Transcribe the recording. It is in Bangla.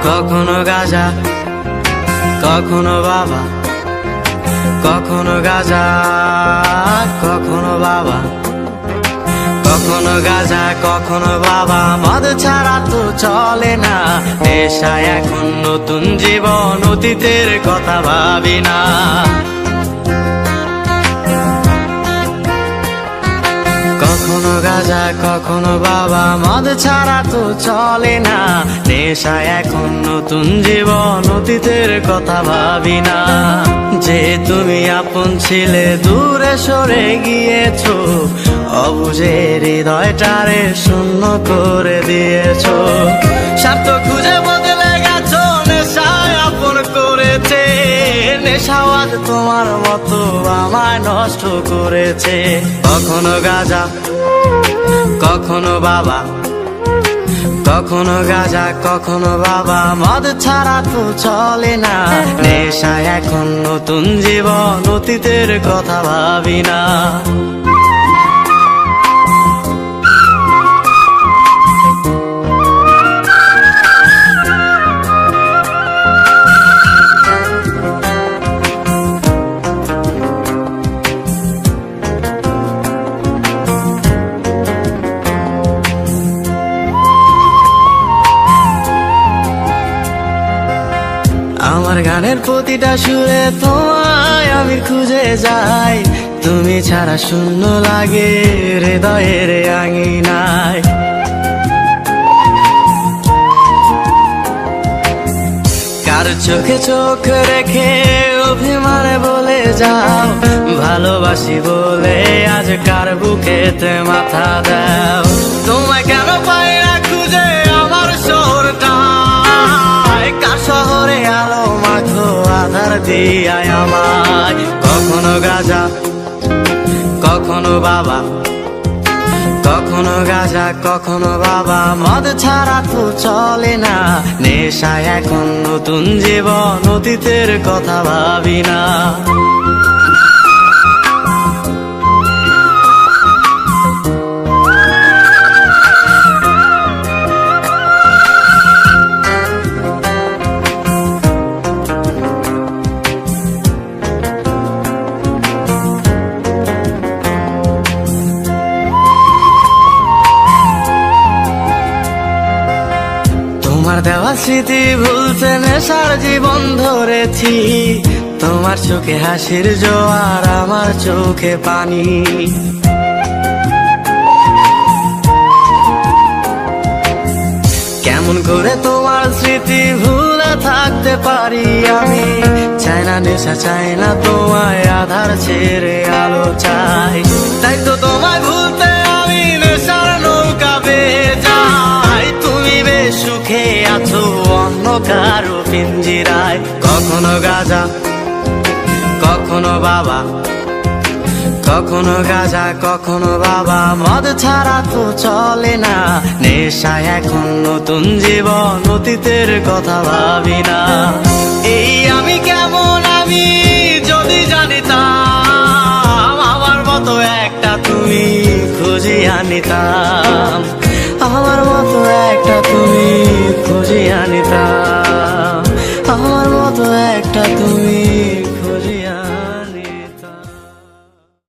কখনো গাঁজা, কখনো বাবা, কখনো গাঁজা, কখনো বাবা, কখনো গাঁজা, কখনো বাবা। মদ ছাড়া তো চলে না, নেশায় এখন নতুন জীবন, অতীতের কথা ভাবি না। কখনো গাঁজা, কখনো বাবা, মদ ছাড়া তো চলে না, নেশায় এখন নতুন জীবন, অতীতের কথা ভাবি না। যে তুমি আপন ছিলে দূরে সরে গিয়েছো, অবুঝে হৃদয়টারে শূন্য করে দিয়েছো। স্বার্থ খুঁজে বদলে গেছো, নেশায় আপন করেছে, নেশাওয়াজ তোমার মতো আমায় নষ্ট করেছে। কখনো গাঁজা, কখনো বাবা, কখনো গাঁজা, কখনো বাবা, মদ ছাড়া তো চলে না, নেশায় এখন নতুন জীবন, অতীতের কথা ভাবি না। আমার গানের প্রতিটা সুরে তোমায় আমি খুঁজে যাই, তুমি ছাড়া শূন্য লাগে হৃদয়ের আঙিনায়। কার চোখে চোখ রেখে অভিমানে বলে যাও, ভালোবাসি বলে আজ কার বুকেতে মাথা দাও। তোমায় কেন পাই না খুঁজে আমার শহরটা, কার শহরে আলো মাখো আধার দিয়ায় আমায়। কখনো গাঁজা, কখনো বাবা, কখনো গাঁজা, কখনো বাবা, মদ ছাড়া তো চলে না, নেশায় এখন নতুন জীবন, অতীতের কথা ভাবি না। তোমার দেওয়া স্মৃতি ভুলতে নেশার জীবন ধরেছি, তোমার চোখে হাসির জোয়ার, আমার চোখে পানি। কেমন করে তোমার স্মৃতি ভুলে থাকতে পারি আমি, চাই না নেশা, চাই না তোমায় আধার ছেড়ে আলো চাই। তাই তো তোমায় ভুলতে আমি নেশার নৌকা বেয়ে যাই, তুমি বেশ সুখে আছো অন্য কারো পিঞ্জিরায়। কখনো গাঁজা, কখনো বাবা, কখনো গাঁজা, কখনো বাবা, মদ ছাড়া তো চলে না, নেশায় এখন নতুন জীবন, অতীতের কথা ভাবি না। এই আমি কেমন আমি যদি জানিতাম, আমার মতো একটা তুমি খুঁজিয়া নিতাম, আমার মতো একটা তুমি খুঁজিয়া নিতাম, আমার মতো একটা তুমি